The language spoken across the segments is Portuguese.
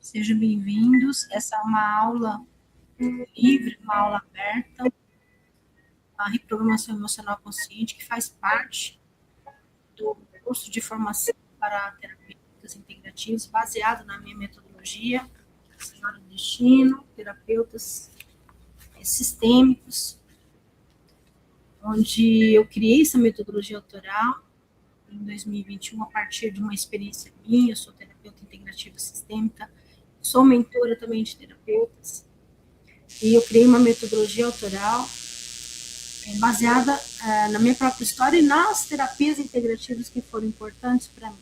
Sejam bem-vindos. Essa é uma aula livre, uma aula aberta, a reprogramação emocional consciente, que faz parte do curso de formação para terapeutas integrativos, baseado na minha metodologia, Senhora do Destino, terapeutas sistêmicos, onde eu criei essa metodologia autoral em 2021, a partir de uma experiência minha. Eu sou terapeuta integrativa sistêmica, sou mentora também de terapeutas, e eu criei uma metodologia autoral baseada na minha própria história e nas terapias integrativas que foram importantes para mim.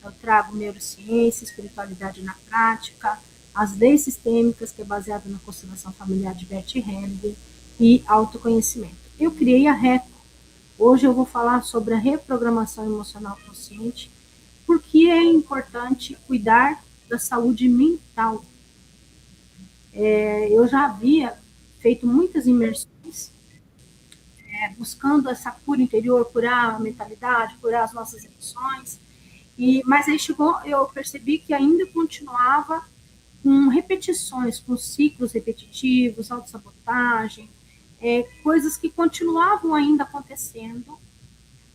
Eu trago neurociência, espiritualidade na prática, as leis sistêmicas, que é baseada na constelação familiar de Bert Hellinger, e autoconhecimento. Eu criei a RECO. Hoje eu vou falar sobre a reprogramação emocional consciente, porque é importante cuidar da saúde mental. Eu já havia feito muitas imersões, buscando essa cura interior, curar a mentalidade, curar as nossas emoções, mas aí eu percebi que ainda continuava com repetições, com ciclos repetitivos, autossabotagem, coisas que continuavam ainda acontecendo,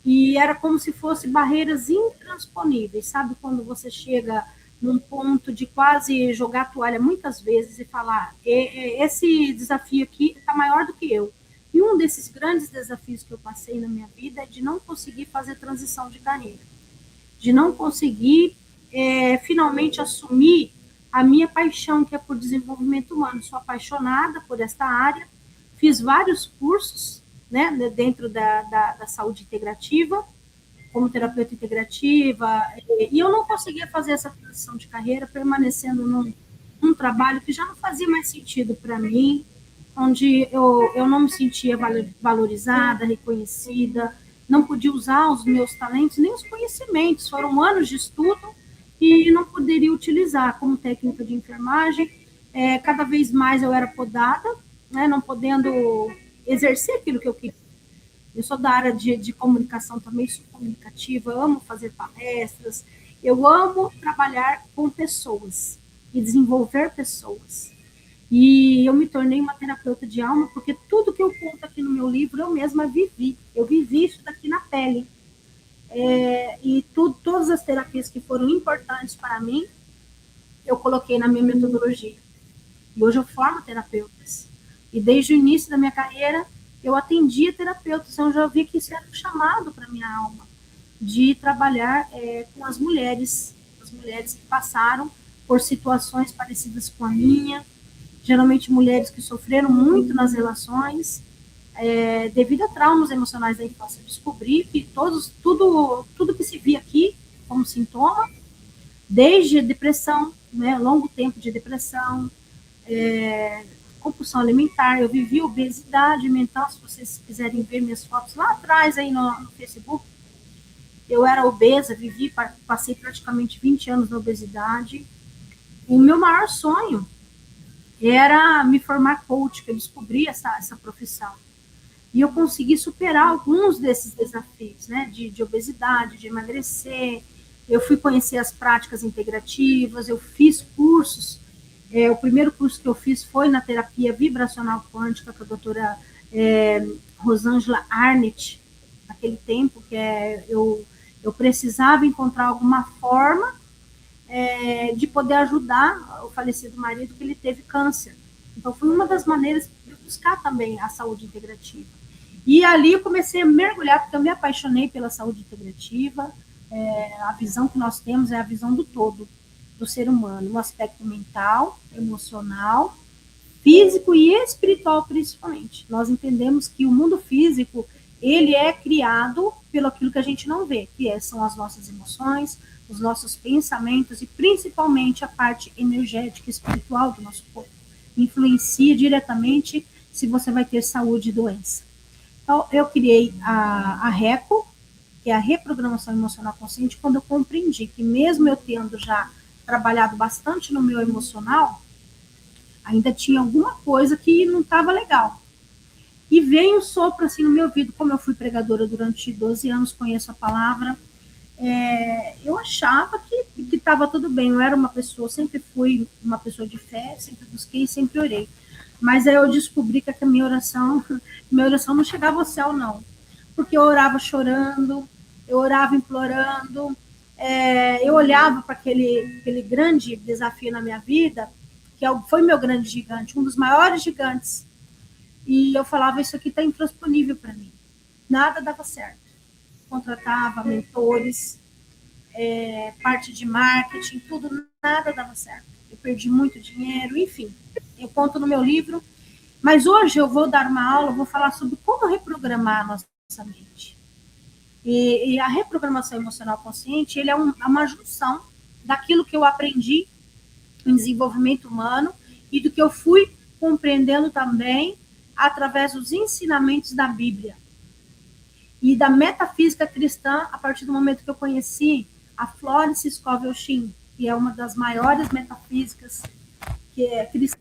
e era como se fossem barreiras intransponíveis, sabe? Quando você chega num ponto de quase jogar a toalha muitas vezes e falar, esse desafio aqui está maior do que eu. E um desses grandes desafios que eu passei na minha vida é de não conseguir fazer transição de carreira, de não conseguir finalmente assumir a minha paixão, que é por desenvolvimento humano. Sou apaixonada por esta área, fiz vários cursos, né, dentro da saúde integrativa, como terapeuta integrativa, e eu não conseguia fazer essa transição de carreira, permanecendo num trabalho que já não fazia mais sentido para mim, onde eu não me sentia valorizada, reconhecida, não podia usar os meus talentos, nem os conhecimentos. Foram anos de estudo e não poderia utilizar como técnica de enfermagem. Cada vez mais eu era podada, né, não podendo exercer aquilo que eu queria. Eu sou da área de comunicação também, sou comunicativa, amo fazer palestras, eu amo trabalhar com pessoas e desenvolver pessoas. E eu me tornei uma terapeuta de alma, porque tudo que eu conto aqui no meu livro eu mesma vivi. Eu vivi isso daqui na pele. E todas as terapias que foram importantes para mim, eu coloquei na minha metodologia. E hoje eu formo terapeutas. E desde o início da minha carreira, eu atendia terapeutas. Então eu já vi que isso era um chamado para minha alma, de trabalhar com as mulheres que passaram por situações parecidas com a minha, geralmente mulheres que sofreram muito nas relações, devido a traumas emocionais da infância. Eu descobri que tudo que se via aqui como sintoma, desde depressão, né, longo tempo de depressão, compulsão alimentar, eu vivi obesidade mental. Se vocês quiserem ver minhas fotos lá atrás aí no Facebook, eu era obesa, passei praticamente 20 anos na obesidade. O meu maior sonho era me formar coach, que eu descobri essa profissão. E eu consegui superar alguns desses desafios, né, de obesidade, de emagrecer. Eu fui conhecer as práticas integrativas, eu fiz cursos. O primeiro curso que eu fiz foi na terapia vibracional quântica, com a doutora Rosângela Arnett, naquele tempo, que eu precisava encontrar alguma forma de poder ajudar o falecido marido, que ele teve câncer. Então, foi uma das maneiras de buscar também a saúde integrativa. E ali eu comecei a mergulhar, porque eu me apaixonei pela saúde integrativa. A visão que nós temos é a visão do todo do ser humano, no aspecto mental, emocional, físico e espiritual, principalmente. Nós entendemos que o mundo físico, ele é criado pelo aquilo que a gente não vê, que são as nossas emoções, os nossos pensamentos e principalmente a parte energética e espiritual do nosso corpo. Influencia diretamente se você vai ter saúde e doença. Então, eu criei a RECO, que é a reprogramação emocional consciente, quando eu compreendi que mesmo eu tendo já trabalhado bastante no meu emocional, ainda tinha alguma coisa que não estava legal. E veio um sopro assim no meu ouvido, como eu fui pregadora durante 12 anos, conheço a palavra, eu achava que estava tudo bem, eu era uma pessoa, sempre fui uma pessoa de fé, sempre busquei, sempre orei. Mas aí eu descobri que a minha oração não chegava ao céu, não. Porque eu orava chorando, eu orava implorando, eu olhava para aquele grande desafio na minha vida, foi meu grande gigante, um dos maiores gigantes, e eu falava, isso aqui está intransponível para mim. Nada dava certo. Contratava mentores, parte de marketing, tudo, nada dava certo. Eu perdi muito dinheiro, enfim. Eu conto no meu livro, mas hoje eu vou dar uma aula, vou falar sobre como reprogramar a nossa mente. E a reprogramação emocional consciente, ele é uma junção daquilo que eu aprendi em desenvolvimento humano e do que eu fui compreendendo também através dos ensinamentos da Bíblia e da metafísica cristã, a partir do momento que eu conheci a Florence Scovel Shinn, que é uma das maiores metafísicas que é cristã.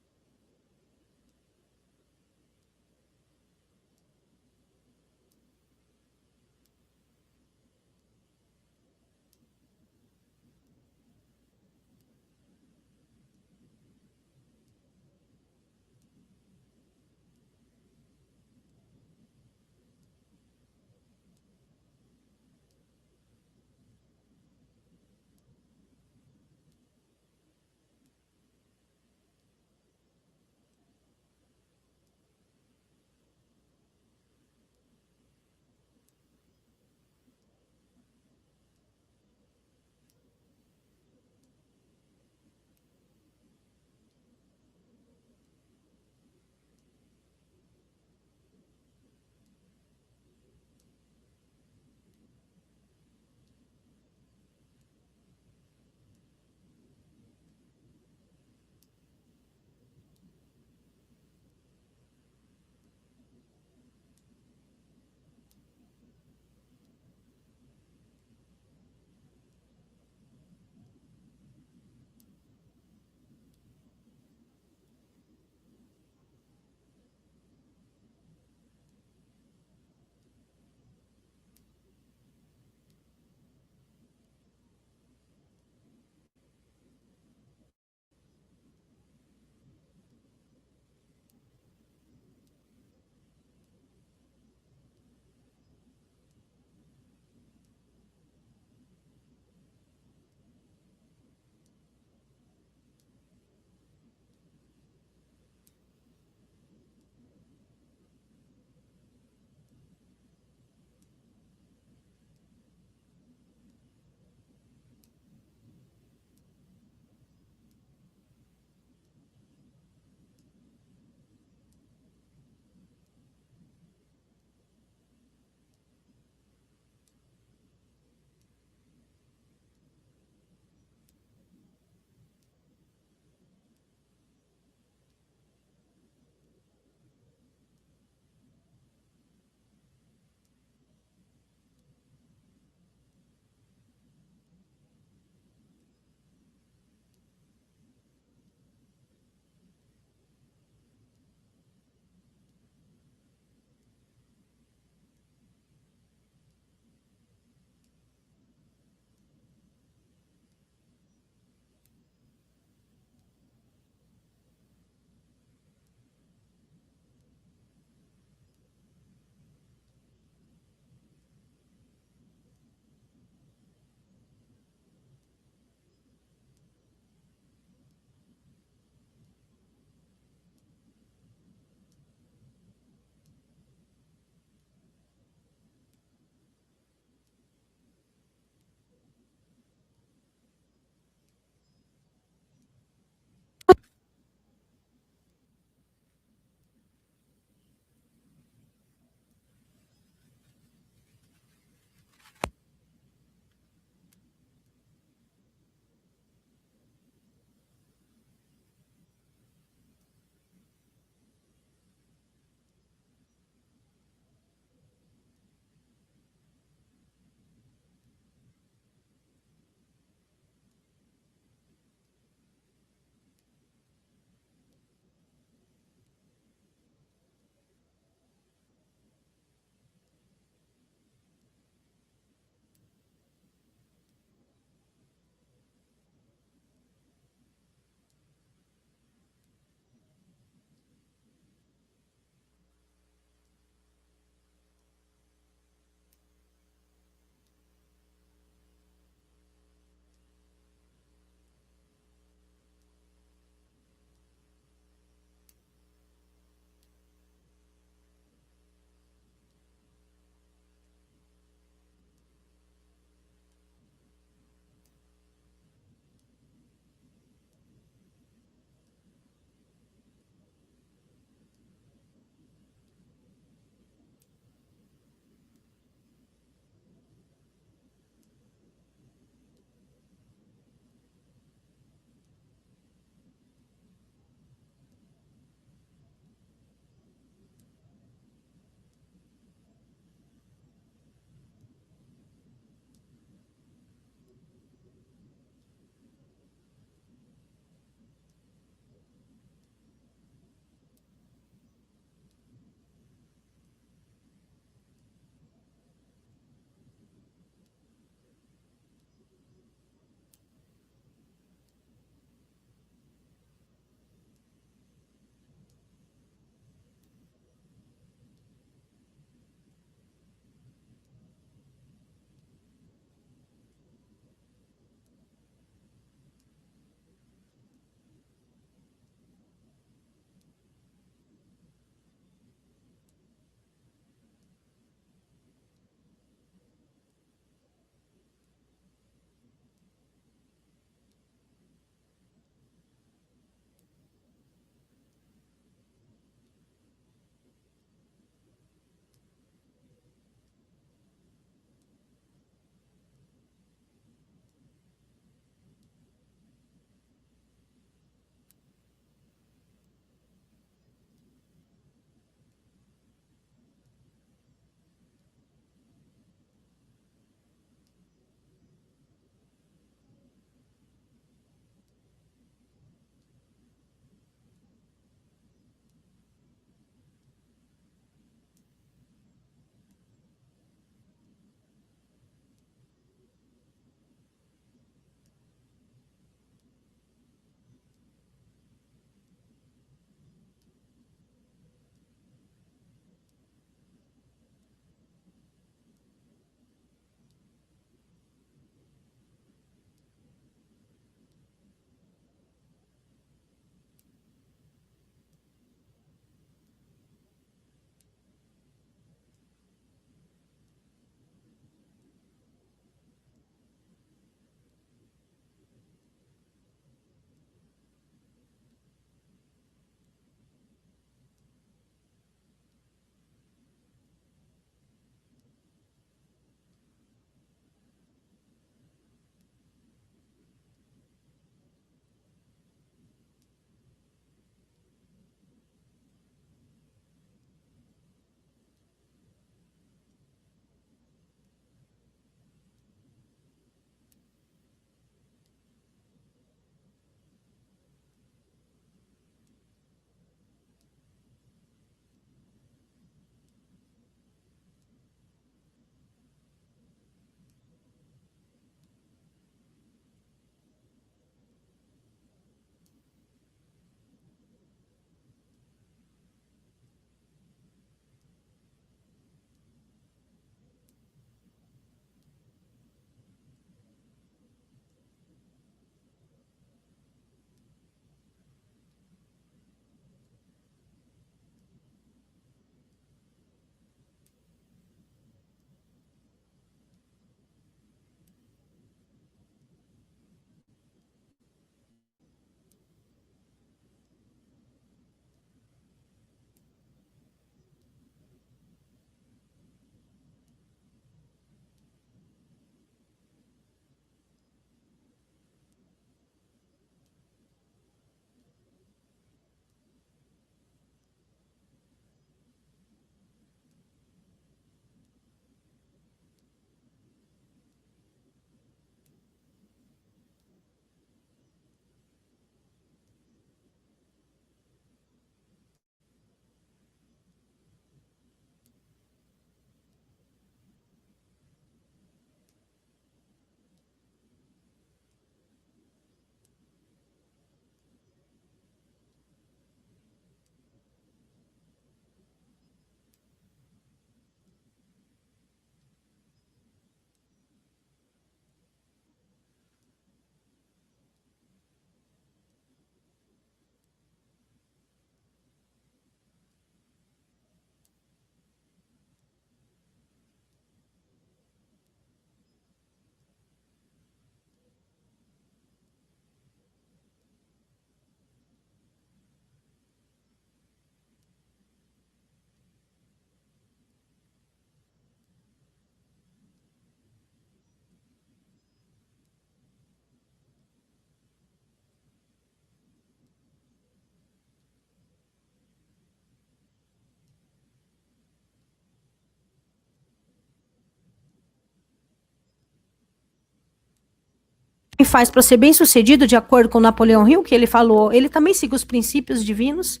ele faz para ser bem-sucedido, de acordo com Napoleão Hill, que ele falou, ele também seguiu os princípios divinos,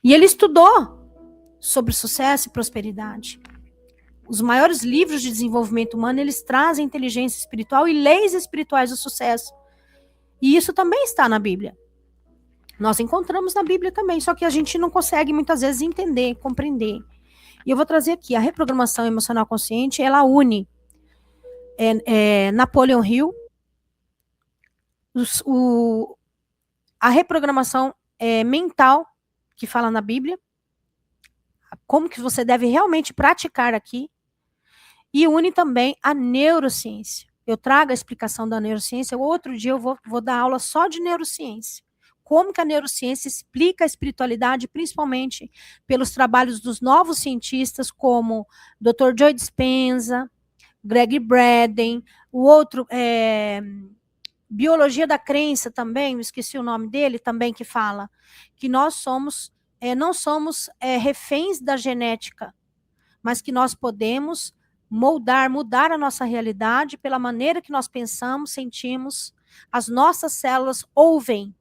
e ele estudou sobre sucesso e prosperidade. Os maiores livros de desenvolvimento humano, eles trazem inteligência espiritual e leis espirituais do sucesso. E isso também está na Bíblia. Nós encontramos na Bíblia também, só que a gente não consegue muitas vezes entender, compreender. E eu vou trazer aqui, a reprogramação emocional consciente, ela une Napoleão Hill, a reprogramação mental, que fala na Bíblia, como que você deve realmente praticar aqui, e une também a neurociência. Eu trago a explicação da neurociência, outro dia eu vou dar aula só de neurociência. Como que a neurociência explica a espiritualidade, principalmente pelos trabalhos dos novos cientistas, como Dr. Joe Dispenza, Greg Braden, o outro, Biologia da Crença também, eu esqueci o nome dele, também que fala que nós somos, não somos reféns da genética, mas que nós podemos mudar a nossa realidade pela maneira que nós pensamos, sentimos, as nossas células ouvem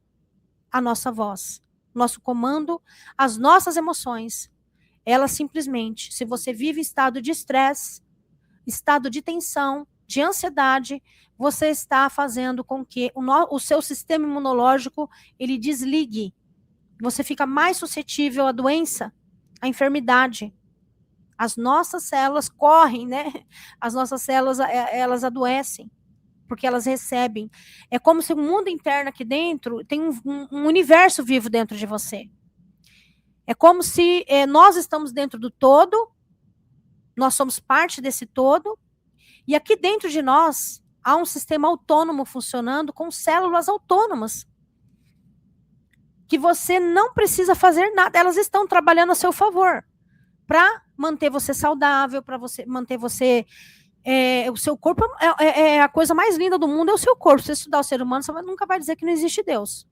a nossa voz, nosso comando, as nossas emoções. Elas simplesmente, se você vive em estado de estresse, estado de tensão, de ansiedade, você está fazendo com que o seu sistema imunológico, ele desligue. Você fica mais suscetível à doença, à enfermidade. As nossas células correm, né? As nossas células, elas adoecem, porque elas recebem. É como se o mundo interno aqui dentro tem um universo vivo dentro de você. É como se nós estamos dentro do todo, nós somos parte desse todo, e aqui dentro de nós há um sistema autônomo funcionando com células autônomas, que você não precisa fazer nada, elas estão trabalhando a seu favor, para manter você saudável, para você manter você... o seu corpo é a coisa mais linda do mundo, é o seu corpo. Se você estudar o ser humano, você nunca vai dizer que não existe Deus.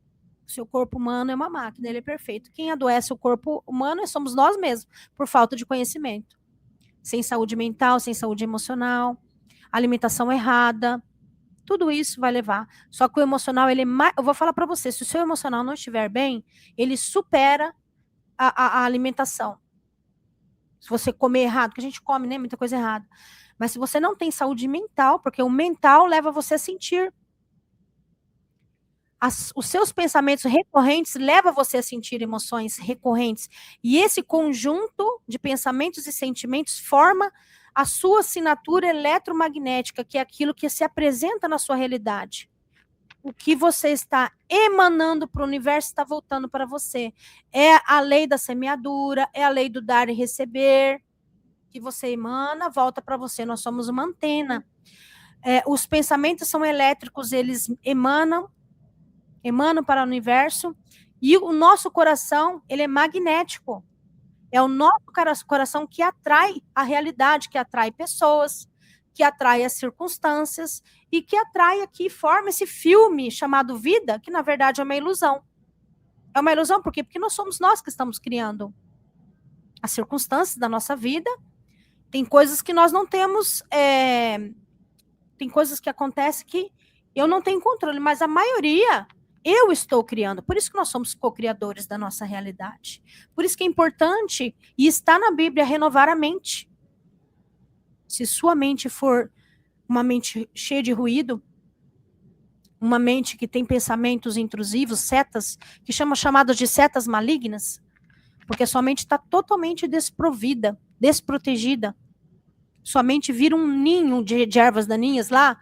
O seu corpo humano é uma máquina, ele é perfeito. Quem adoece o corpo humano somos nós mesmos, por falta de conhecimento. Sem saúde mental, sem saúde emocional, alimentação errada, tudo isso vai levar. Só que o emocional, ele é mais... Eu vou falar para você, se o seu emocional não estiver bem, ele supera a alimentação. Se você comer errado, que a gente come, né, muita coisa errada. Mas se você não tem saúde mental, porque o mental leva você a sentir. Os seus pensamentos recorrentes levam você a sentir emoções recorrentes. E esse conjunto de pensamentos e sentimentos forma a sua assinatura eletromagnética, que é aquilo que se apresenta na sua realidade. O que você está emanando para o universo está voltando para você. É a lei da semeadura, é a lei do dar e receber, que você emana, volta para você. Nós somos uma antena. Os pensamentos são elétricos, eles emanam para o universo, e o nosso coração, ele é magnético. É o nosso coração que atrai a realidade, que atrai pessoas, que atrai as circunstâncias, e que atrai aqui, forma esse filme chamado vida, que na verdade é uma ilusão. É uma ilusão por quê? Porque não somos nós que estamos criando as circunstâncias da nossa vida. Tem coisas que nós não temos, tem coisas que acontecem que eu não tenho controle, mas a maioria eu estou criando. Por isso que nós somos co-criadores da nossa realidade. Por isso que é importante, e está na Bíblia, renovar a mente. Se sua mente for uma mente cheia de ruído, uma mente que tem pensamentos intrusivos, setas, que chamadas de setas malignas, porque sua mente está totalmente desprovida, desprotegida. Sua mente vira um ninho de ervas daninhas lá,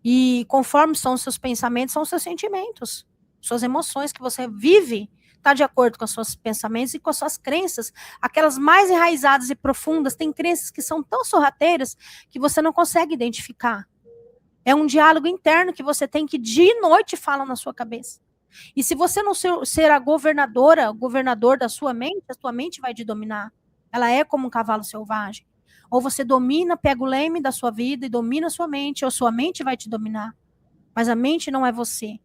e conforme são os seus pensamentos, são os seus sentimentos. Suas emoções que você vive, está de acordo com os seus pensamentos e com as suas crenças, aquelas mais enraizadas e profundas. Tem crenças que são tão sorrateiras que você não consegue identificar. É um diálogo interno que você tem que dia e noite fala na sua cabeça. E se você não ser a governador da sua mente, a sua mente vai te dominar. Ela é como um cavalo selvagem. Ou você domina, pega o leme da sua vida e domina a sua mente, ou sua mente vai te dominar. Mas a mente não é você.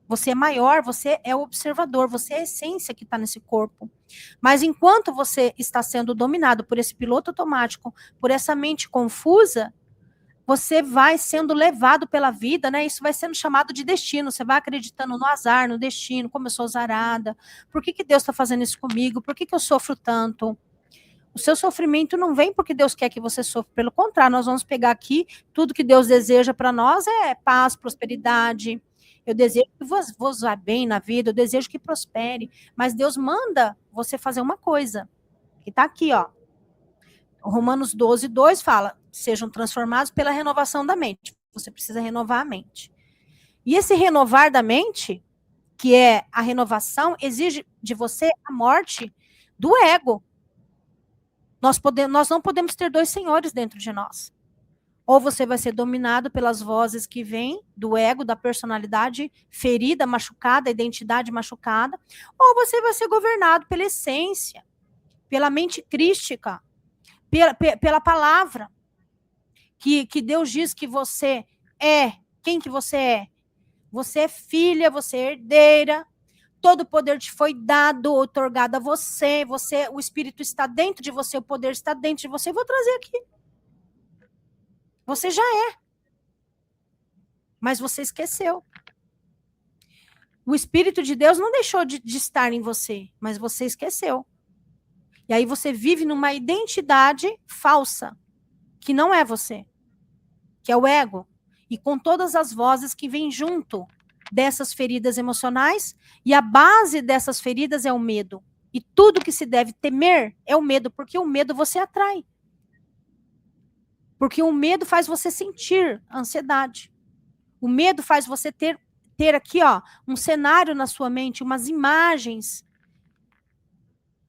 Você é maior, você é o observador, você é a essência que está nesse corpo. Mas enquanto você está sendo dominado por esse piloto automático, por essa mente confusa, você vai sendo levado pela vida, né? Isso vai sendo chamado de destino. Você vai acreditando no azar, no destino, como eu sou azarada. Por que Deus está fazendo isso comigo? Por que eu sofro tanto? O seu sofrimento não vem porque Deus quer que você sofra. Pelo contrário, nós vamos pegar aqui, tudo que Deus deseja para nós é paz, prosperidade. Eu desejo que vos vá bem na vida, eu desejo que prospere. Mas Deus manda você fazer uma coisa, que está aqui, ó. Romanos 12, 2 fala, sejam transformados pela renovação da mente. Você precisa renovar a mente. E esse renovar da mente, que é a renovação, exige de você a morte do ego. Nós não podemos ter dois senhores dentro de nós. Ou você vai ser dominado pelas vozes que vêm do ego, da personalidade ferida, machucada, identidade machucada, ou você vai ser governado pela essência, pela mente crística, pela palavra, que Deus diz que você é. Quem que você é? Você é filha, você é herdeira, todo o poder te foi dado, outorgado a você, o Espírito está dentro de você, o poder está dentro de você, eu vou trazer aqui. Você já é. Mas você esqueceu. O Espírito de Deus não deixou de estar em você, mas você esqueceu. E aí você vive numa identidade falsa, que não é você, que é o ego, e com todas as vozes que vêm junto dessas feridas emocionais, e a base dessas feridas é o medo. E tudo que se deve temer é o medo, porque o medo você atrai. Porque o medo faz você sentir ansiedade. O medo faz você ter aqui, ó, um cenário na sua mente, umas imagens.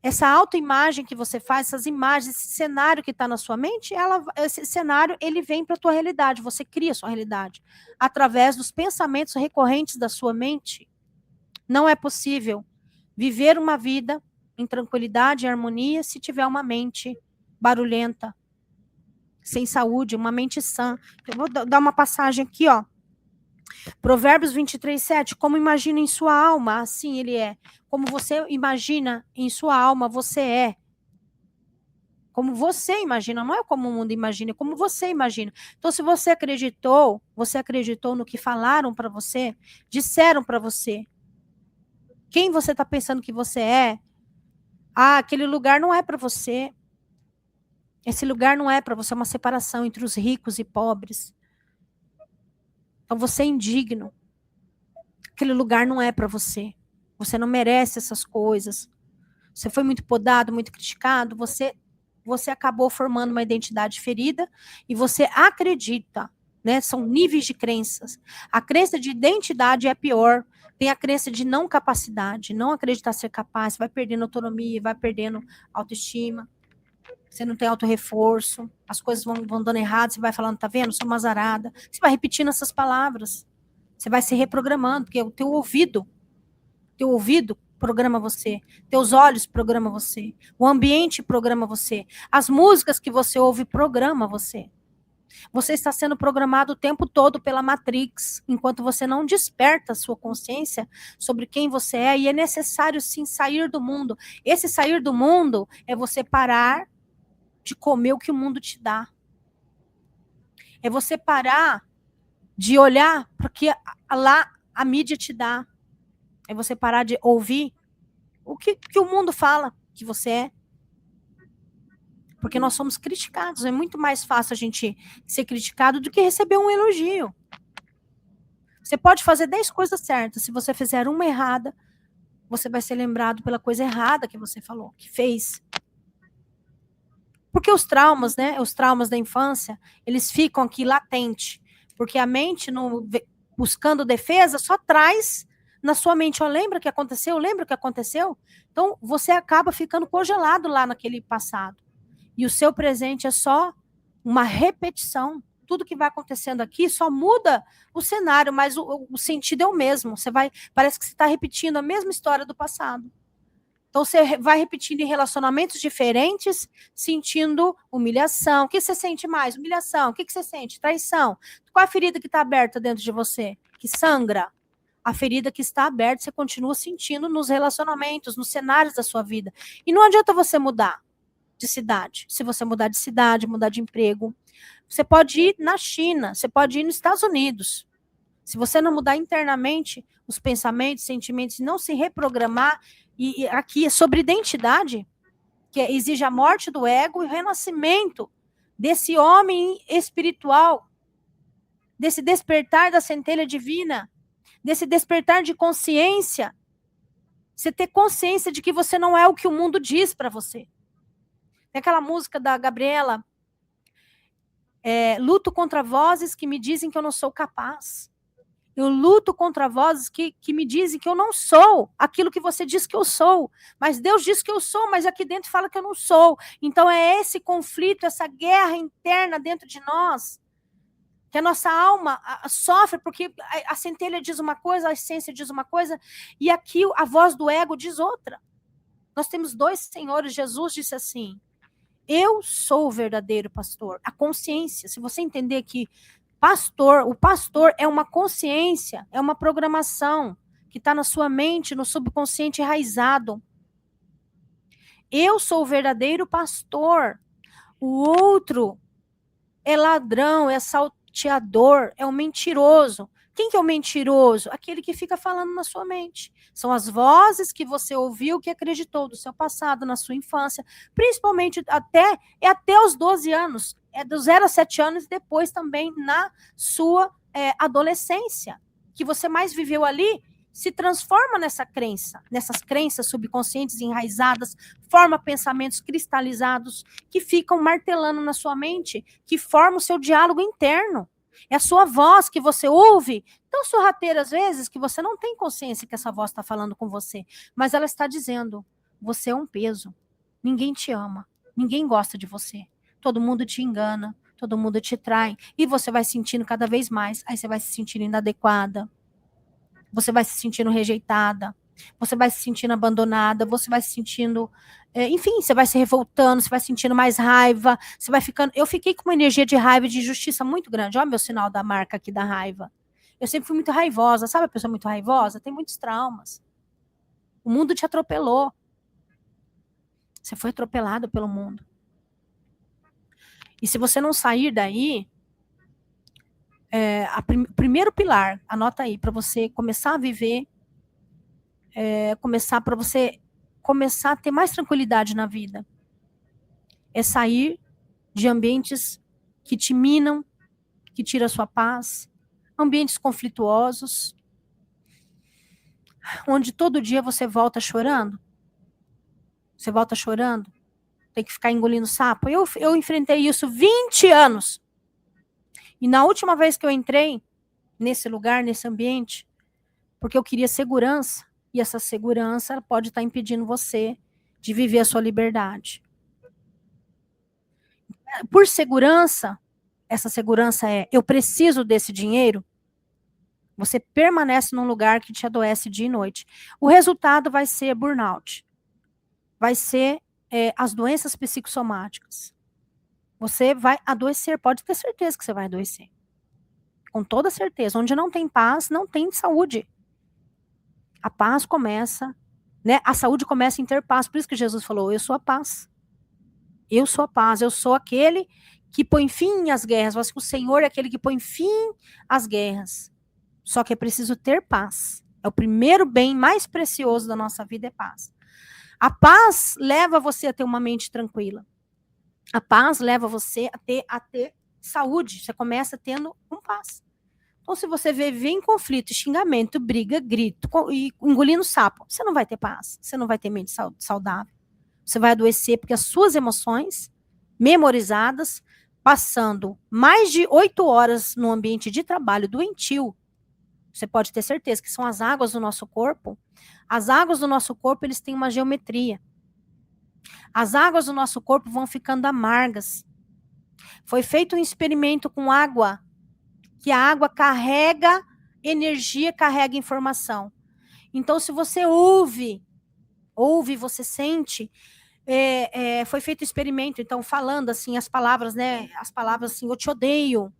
Essa autoimagem que você faz, essas imagens, esse cenário que está na sua mente, esse cenário, ele vem para a tua realidade, você cria a sua realidade. Através dos pensamentos recorrentes da sua mente, não é possível viver uma vida em tranquilidade e harmonia se tiver uma mente barulhenta, sem saúde, uma mente sã. Eu vou dar uma passagem aqui, ó. Provérbios 23, 7. Como imagina em sua alma, assim ele é. Como você imagina em sua alma, você é. Como você imagina, não é como o mundo imagina, é como você imagina. Então, se você acreditou no que falaram para você, disseram para você. Quem você está pensando que você é? Ah, aquele lugar não é para você. Esse lugar não é para você, é uma separação entre os ricos e pobres. Então você é indigno. Aquele lugar não é para você. Você não merece essas coisas. Você foi muito podado, muito criticado, você acabou formando uma identidade ferida e você acredita, né? São níveis de crenças. A crença de identidade é a pior. Tem a crença de não capacidade, não acreditar ser capaz, você vai perdendo autonomia, vai perdendo autoestima. Você não tem autorreforço, as coisas vão dando errado, você vai falando, tá vendo? Sou uma azarada. Você vai repetindo essas palavras. Você vai se reprogramando, porque o teu ouvido programa você, teus olhos programa você, o ambiente programa você, as músicas que você ouve programa você. Você está sendo programado o tempo todo pela Matrix, enquanto você não desperta a sua consciência sobre quem você é, e é necessário sim sair do mundo. Esse sair do mundo é você parar de comer o que o mundo te dá. É você parar de olhar porque lá a mídia te dá. É você parar de ouvir o que o mundo fala que você é. Porque nós somos criticados. É muito mais fácil a gente ser criticado do que receber um elogio. Você pode fazer 10 coisas certas. Se você fizer uma errada, você vai ser lembrado pela coisa errada que você falou, que fez. Porque os traumas, né? Os traumas da infância, eles ficam aqui latentes. Porque a mente, buscando defesa, só traz na sua mente, ó, lembra o que aconteceu? Lembra o que aconteceu? Então, você acaba ficando congelado lá naquele passado. E o seu presente é só uma repetição. Tudo que vai acontecendo aqui só muda o cenário, mas o sentido é o mesmo. Parece que você está repetindo a mesma história do passado. Então, você vai repetindo em relacionamentos diferentes, sentindo humilhação. O que você sente mais? Humilhação. O que você sente? Traição. Qual a ferida que está aberta dentro de você? Que sangra. A ferida que está aberta, você continua sentindo nos relacionamentos, nos cenários da sua vida. E não adianta você mudar de cidade. Se você mudar de cidade, mudar de emprego, Você pode ir na China, você pode ir nos Estados Unidos. Se você não mudar internamente os pensamentos, sentimentos, não se reprogramar, e aqui é sobre identidade, que exige a morte do ego e o renascimento desse homem espiritual, desse despertar da centelha divina, desse despertar de consciência. Você ter consciência de que você não é o que o mundo diz para você. Tem aquela música da Gabriela, luto contra vozes que me dizem que eu não sou capaz. Eu luto contra vozes que me dizem que eu não sou aquilo que você diz que eu sou. Mas Deus diz que eu sou, mas aqui dentro fala que eu não sou. Então é esse conflito, essa guerra interna dentro de nós, que a nossa alma sofre, porque a centelha diz uma coisa, a essência diz uma coisa, e aqui a voz do ego diz outra. Nós temos dois senhores. Jesus disse assim: eu sou o verdadeiro pastor. A consciência, se você entender que o pastor é uma consciência, é uma programação que está na sua mente, no subconsciente enraizado. Eu sou o verdadeiro pastor. O outro é ladrão, é salteador, é um mentiroso. Quem que é o mentiroso? Aquele que fica falando na sua mente. São as vozes que você ouviu, que acreditou do seu passado, na sua infância, principalmente até os 12 anos. É do 0 a 7 anos e depois também na sua adolescência. Que você mais viveu ali, se transforma nessa crença, nessas crenças subconscientes enraizadas, forma pensamentos cristalizados que ficam martelando na sua mente, que formam o seu diálogo interno. É a sua voz que você ouve, tão sorrateira às vezes, que você não tem consciência que essa voz está falando com você, mas ela está dizendo: você é um peso, ninguém te ama, ninguém gosta de você, todo mundo te engana, todo mundo te trai, e você vai se sentindo cada vez mais, aí você vai se sentindo inadequada, você vai se sentindo rejeitada, você vai se sentindo abandonada, você vai se sentindo, enfim, você vai se revoltando, você vai sentindo mais raiva, você vai ficando... Eu fiquei com uma energia de raiva e de injustiça muito grande. Olha meu sinal da marca aqui da raiva. Eu sempre fui muito raivosa, sabe a pessoa muito raivosa? Tem muitos traumas. O mundo te atropelou. Você foi atropelado pelo mundo. E se você não sair daí, primeiro pilar, anota aí, para você começar a viver, para você começar a ter mais tranquilidade na vida, é sair de ambientes que te minam, que tiram a sua paz, ambientes conflituosos, onde todo dia você volta chorando. Você volta chorando, tem que ficar engolindo sapo. Eu enfrentei isso 20 anos. E na última vez que eu entrei nesse lugar, nesse ambiente, porque eu queria segurança, e essa segurança pode estar impedindo você de viver a sua liberdade. Por segurança, essa segurança eu preciso desse dinheiro, você permanece num lugar que te adoece dia e noite. O resultado vai ser burnout. Vai ser as doenças psicossomáticas. Você vai adoecer, pode ter certeza que você vai adoecer. Com toda certeza. Onde não tem paz, não tem saúde. A paz começa, né? A saúde começa em ter paz. Por isso que Jesus falou: eu sou a paz. Eu sou a paz. Eu sou aquele que põe fim às guerras. Mas o Senhor é aquele que põe fim às guerras. Só que é preciso ter paz. É o primeiro bem mais precioso da nossa vida, é paz. A paz leva você a ter uma mente tranquila. A paz leva você a ter saúde. Você começa tendo com paz. Então, se você viver em conflito, xingamento, briga, grito, e engolindo sapo, você não vai ter paz. Você não vai ter mente saudável. Você vai adoecer porque as suas emoções, memorizadas, passando mais de 8 horas no ambiente de trabalho doentio, você pode ter certeza que são as águas do nosso corpo. As águas do nosso corpo, eles têm uma geometria. As águas do nosso corpo vão ficando amargas. Foi feito um experimento com água, que a água carrega energia, carrega informação. Então, se você ouve, você sente, foi feito um experimento, então, falando assim, as palavras, né? As palavras assim: eu te odeio,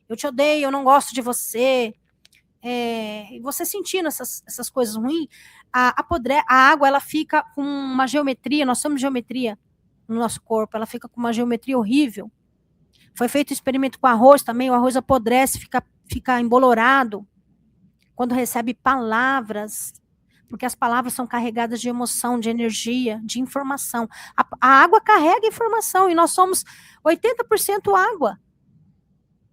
eu não gosto de você. E você sentindo essas coisas ruins, a água, ela fica com uma geometria, nós somos geometria no nosso corpo, ela fica com uma geometria horrível. Foi feito experimento com arroz também, o arroz apodrece, fica embolorado. Quando recebe palavras, porque as palavras são carregadas de emoção, de energia, de informação. A água carrega informação e nós somos 80% água.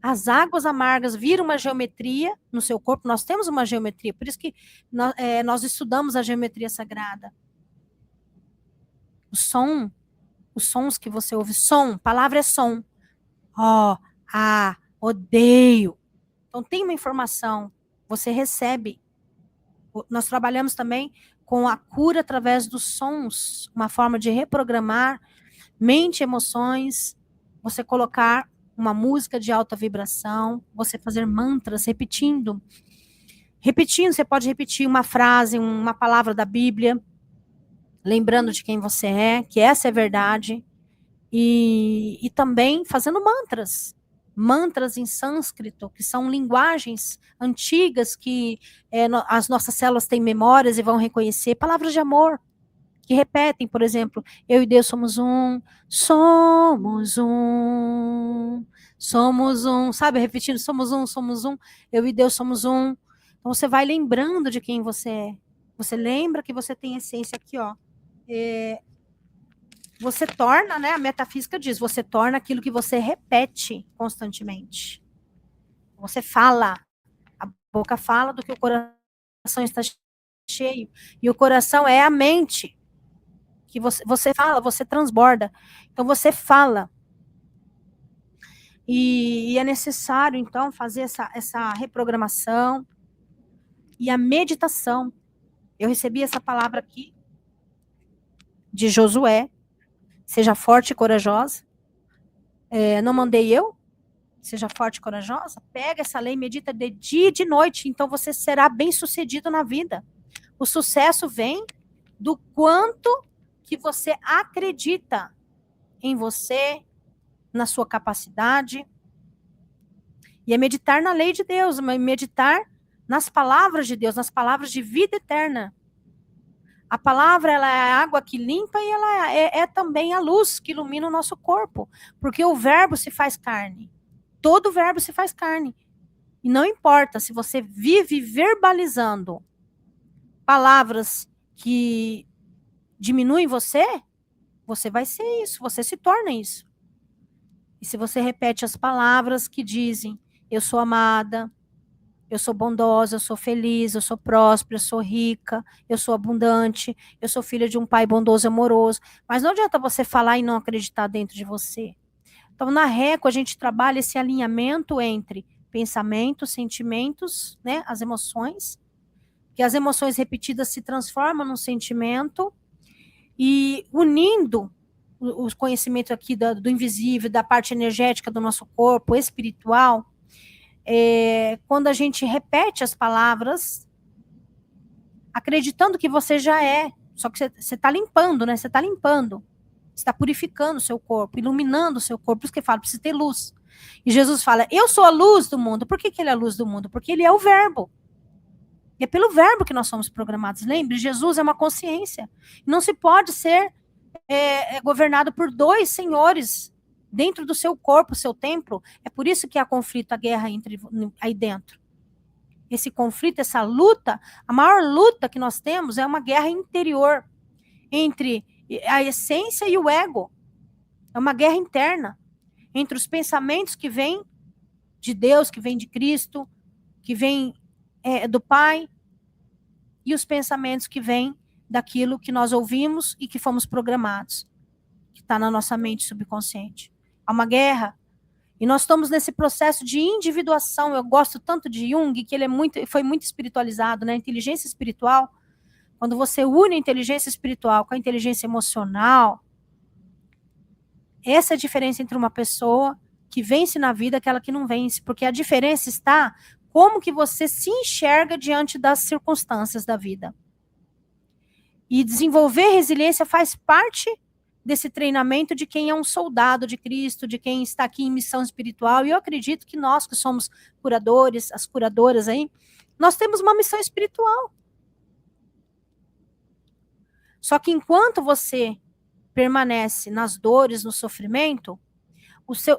As águas amargas viram uma geometria no seu corpo, nós temos uma geometria, por isso que nós estudamos a geometria sagrada. O som, os sons que você ouve, som, palavra é som. Odeio. Então tem uma informação, você recebe. Nós trabalhamos também com a cura através dos sons, uma forma de reprogramar mente, emoções, você colocar uma música de alta vibração, você fazer mantras, repetindo, você pode repetir uma frase, uma palavra da Bíblia, lembrando de quem você é, que essa é a verdade, e também fazendo mantras em sânscrito, que são linguagens antigas que as nossas células têm memórias e vão reconhecer, palavras de amor, que repetem, por exemplo, eu e Deus somos um, sabe, repetindo, somos um, eu e Deus somos um. Então você vai lembrando de quem você é. Você lembra que você tem essência aqui, ó. Você torna, né, a metafísica diz, você torna aquilo que você repete constantemente. Você fala, a boca fala do que o coração está cheio. E o coração é a mente. Que você fala, você transborda. Então, você fala. E é necessário, então, fazer essa reprogramação e a meditação. Eu recebi essa palavra aqui, de Josué, seja forte e corajosa. Não mandei eu? Seja forte e corajosa. Pega essa lei, medita de dia e de noite, então você será bem-sucedido na vida. O sucesso vem do quanto que você acredita em você, na sua capacidade. E é meditar na lei de Deus, meditar nas palavras de Deus, nas palavras de vida eterna. A palavra, ela é a água que limpa e ela é também a luz que ilumina o nosso corpo. Porque o verbo se faz carne. Todo verbo se faz carne. E não importa se você vive verbalizando palavras que diminuem você, você vai ser isso, você se torna isso. E se você repete as palavras que dizem, eu sou amada, eu sou bondosa, eu sou feliz, eu sou próspera, eu sou rica, eu sou abundante, eu sou filha de um pai bondoso e amoroso. Mas não adianta você falar e não acreditar dentro de você. Então, na Reco, a gente trabalha esse alinhamento entre pensamentos, sentimentos, né, as emoções, que as emoções repetidas se transformam num sentimento, e unindo o conhecimento aqui do invisível, da parte energética do nosso corpo, espiritual, quando a gente repete as palavras, acreditando que você já é, só que você está limpando, né? Você está limpando, está purificando o seu corpo, iluminando o seu corpo, por isso que fala, precisa ter luz. E Jesus fala, eu sou a luz do mundo. Por que ele é a luz do mundo? Porque ele é o verbo. E é pelo verbo que nós somos programados. Lembre, Jesus é uma consciência. Não se pode ser governado por dois senhores dentro do seu corpo, seu templo. É por isso que há conflito, a guerra aí dentro. Esse conflito, essa luta, a maior luta que nós temos é uma guerra interior entre a essência e o ego. É uma guerra interna entre os pensamentos que vêm de Deus, que vêm de Cristo, que vêm do Pai, e os pensamentos que vêm daquilo que nós ouvimos e que fomos programados, que está na nossa mente subconsciente. Há uma guerra, e nós estamos nesse processo de individuação. Eu gosto tanto de Jung, que ele foi muito espiritualizado, né? Inteligência espiritual, quando você une a inteligência espiritual com a inteligência emocional, essa é a diferença entre uma pessoa que vence na vida e aquela que não vence, porque a diferença está como que você se enxerga diante das circunstâncias da vida. E desenvolver resiliência faz parte desse treinamento de quem é um soldado de Cristo, de quem está aqui em missão espiritual. E eu acredito que nós que somos curadores, as curadoras aí, nós temos uma missão espiritual. Só que enquanto você permanece nas dores, no sofrimento,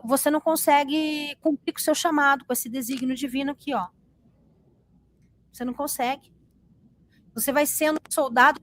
você não consegue cumprir com o seu chamado, com esse desígnio divino aqui, ó. Você não consegue. Você vai sendo um soldado.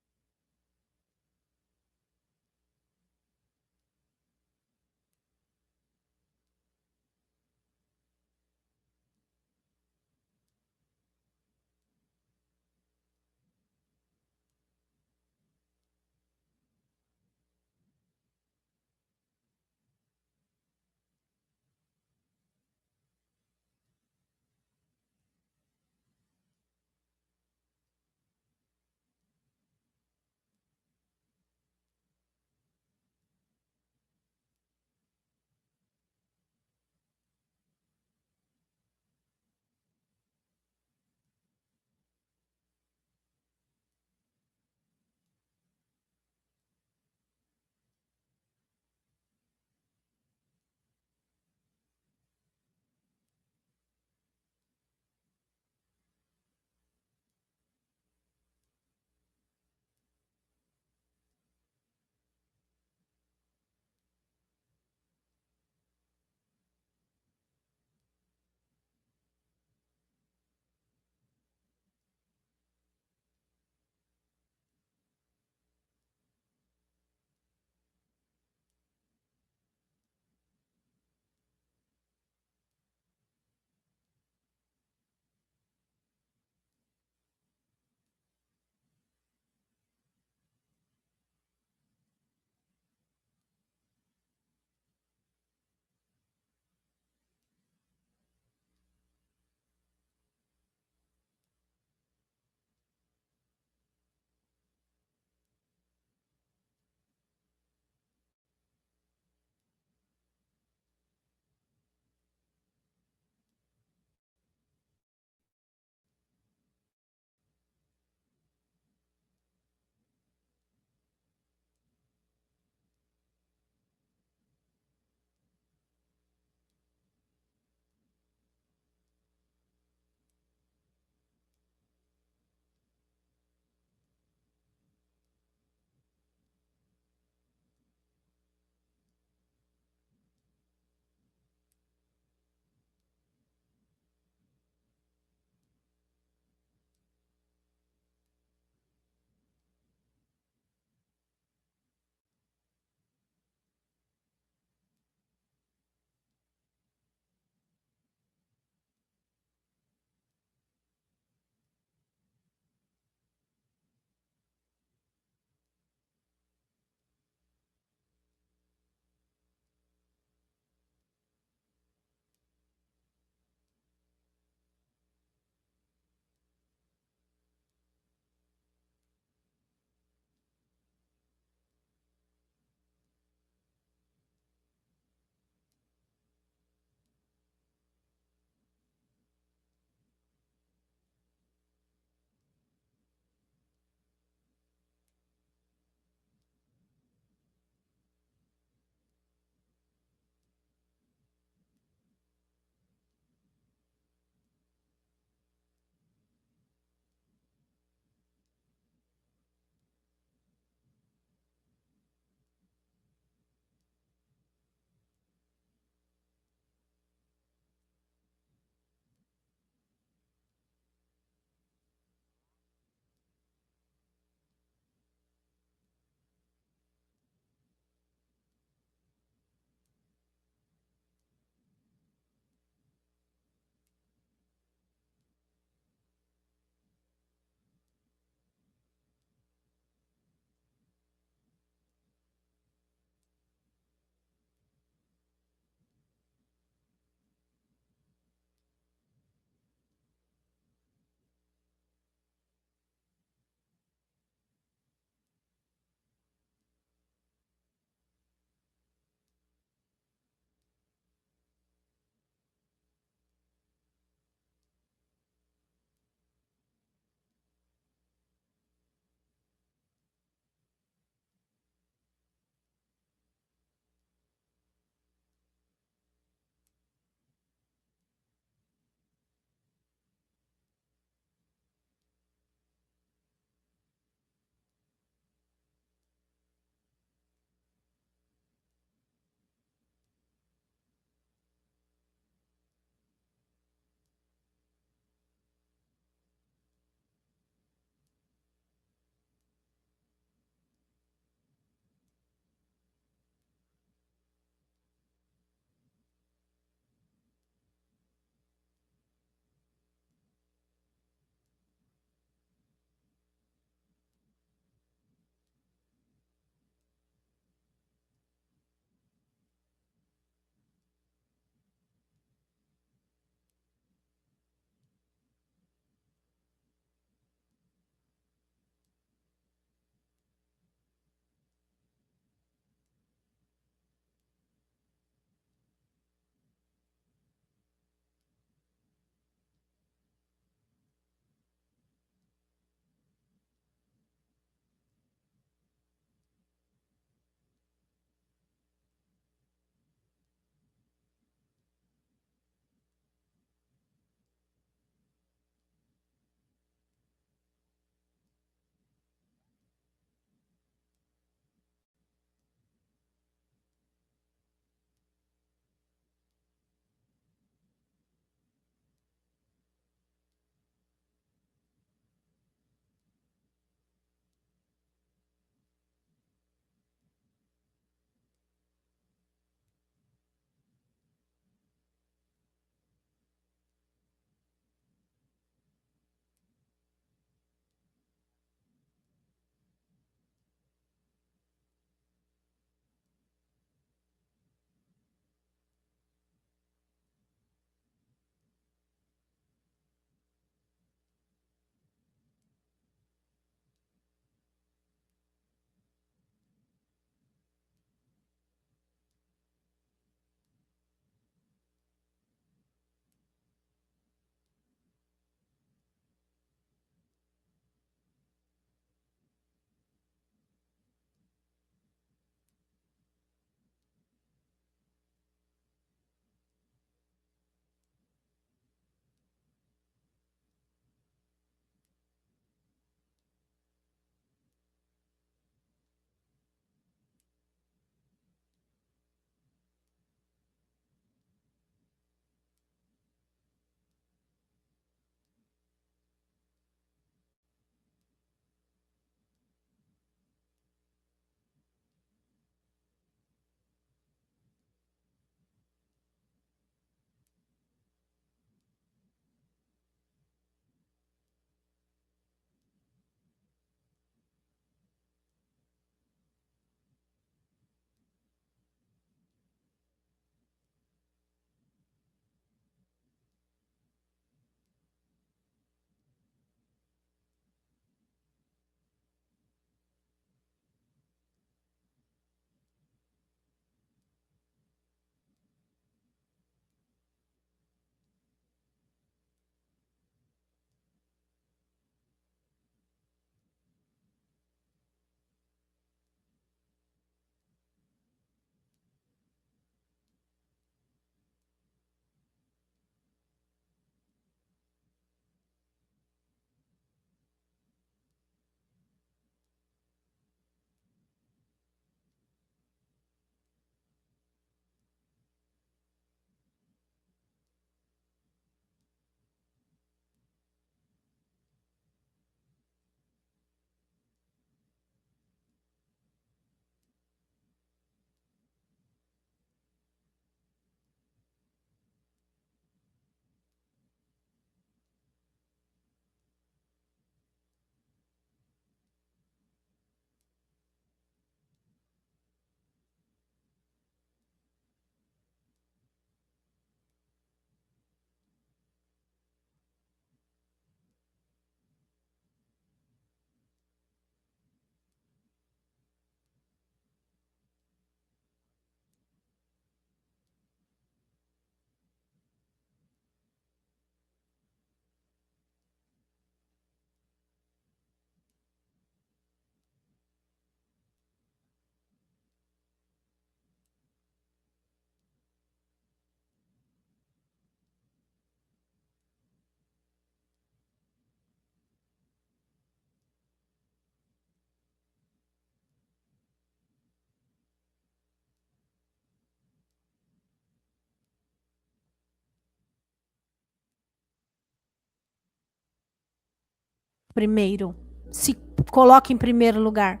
primeiro. Se coloque em primeiro lugar.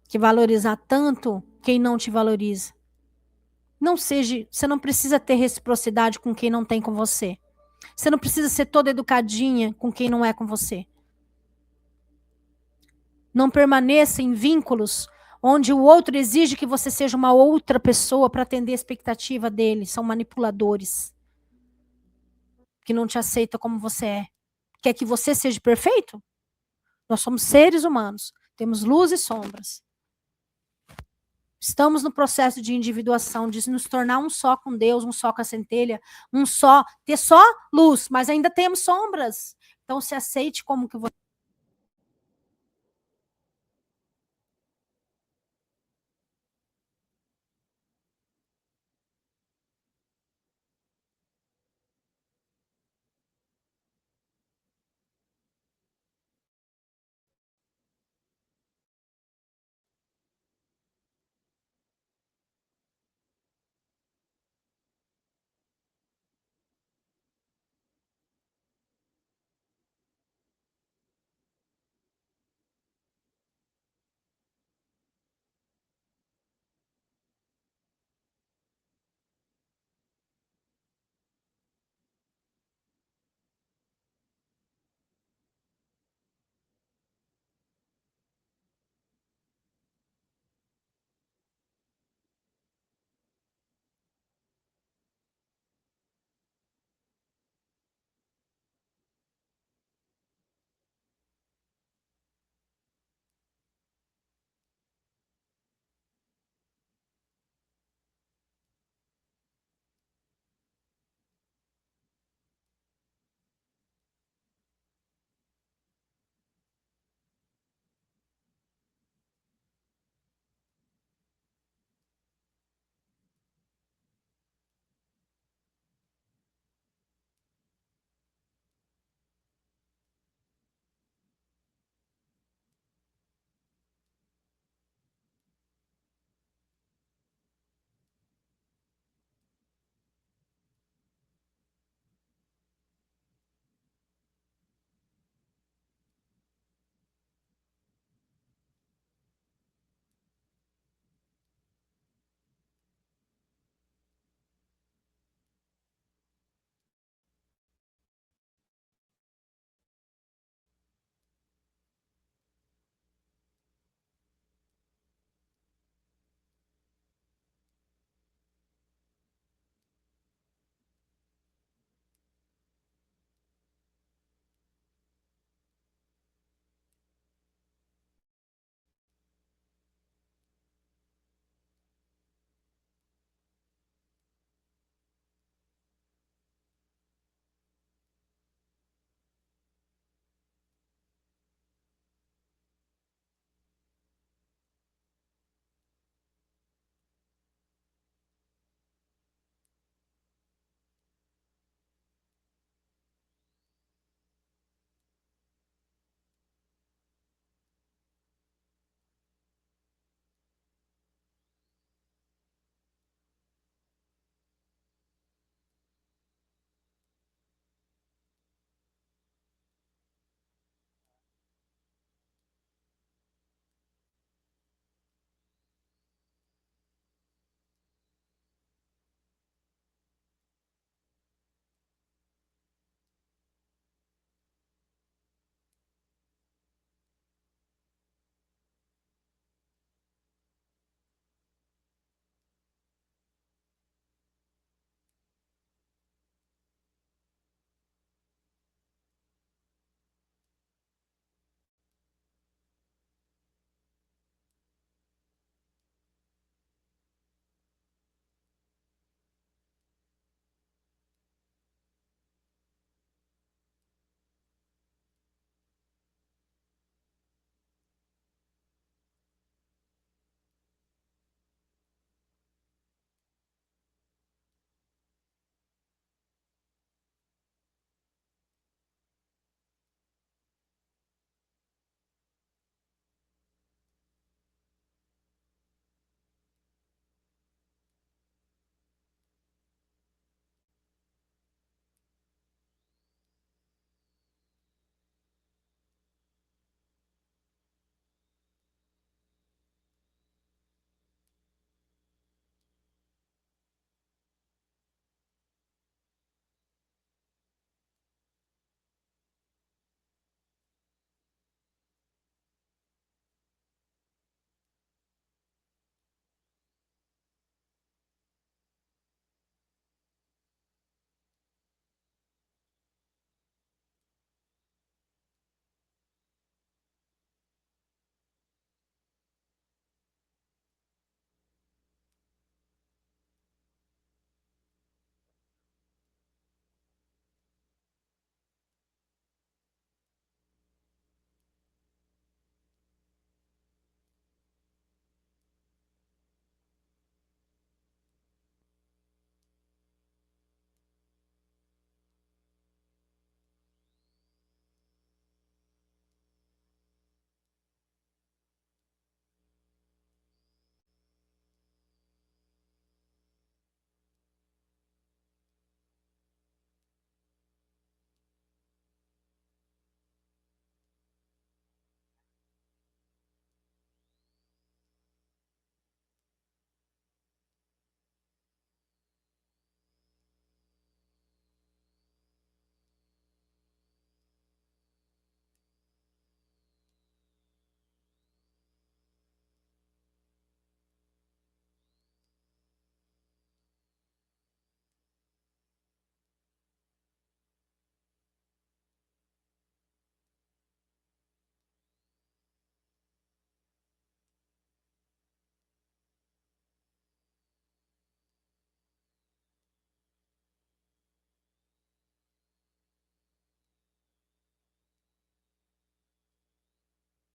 Que valorizar tanto quem não te valoriza. Não seja, você não precisa ter reciprocidade com quem não tem com você. Você não precisa ser toda educadinha com quem não é com você. Não permaneça em vínculos onde o outro exige que você seja uma outra pessoa para atender a expectativa dele. São manipuladores. Que não te aceita como você é. Quer que você seja perfeito? Nós somos seres humanos. Temos luz e sombras. Estamos no processo de individuação, de nos tornar um só com Deus, um só com a centelha, um só, ter só luz, mas ainda temos sombras. Então se aceite como que você